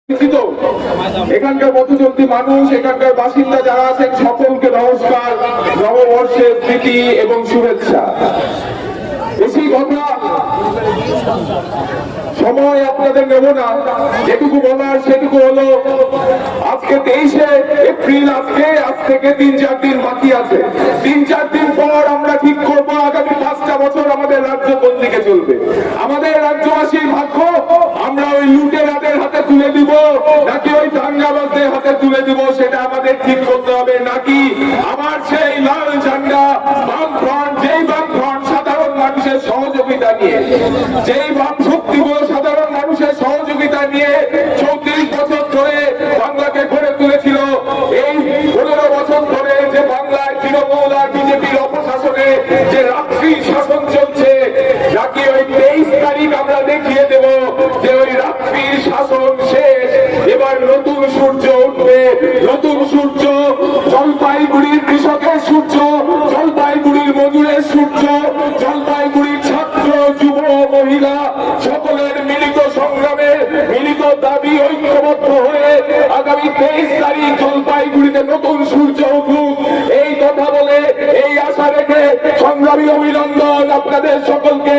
এখানকার পথচলতি মানুষ, এখানকার বাসিন্দা যারা আছেন সকলকে নমস্কার, নববর্ষের প্রীতি এবং শুভেচ্ছা। বেশি কথা সময় আপনাদের নেব না, যেটুকু বলার সেটুকু হলো আজকে 23শে এপ্রিল, আজ থেকে 3-4 দিন বাকি আছে। 3-4 দিন পর আমরা ঠিক করবো আগামী 5টা বছর আমাদের রাজ্য কোন দিকে চলবে। আমাদের রাজ্যবাসীর ভাগ্য আমরা ওই লুটেরাদের হাতে তুলে দিব নাকি ওই দাঙ্গাবাজদের হাতে তুলে দিব, সেটা আমাদের ঠিক করতে হবে। নাকি আমার সেই লাল ঝান্ডা বামফ্রন্ট, যেই বামফ্রন্ট সাধারণ মানুষের সহযোগিতা নিয়ে, যেই বাম শক্তিগুলো সাধারণ মানুষের সহযোগিতা নিয়ে 34 বছর ধরে বাংলাকে গড়ে তুলেছিল, এই 15 বছর ধরে যে বাংলায় তৃণমূল আর বিজেপির অপশাসনে যে রাত্রি শাসন চলছে, নাকি ওই 23 তারিখ আমরা দেখিয়ে দেব যে ওই রাত্রির শাসন শেষ। এবার নতুন সূর্য উঠবে, নতুন সূর্য, জলপাইগুড়ির কৃষকের সূর্য, জলপাইগুড়ির মজুরের সূর্য, জলপাইগুড়ির ছাত্র যুব মহিলা সকলের মিলিত সংগ্রামে, মিলিত দাবি, ঐক্যবদ্ধ হয়ে আগামী 23 তারিখ জলপাইগুড়িতে নতুন সূর্য উঠুক, এই কথা বলে, এই আশা রেখে সংগ্রামী অভিনন্দন আপনাদের সকলকে।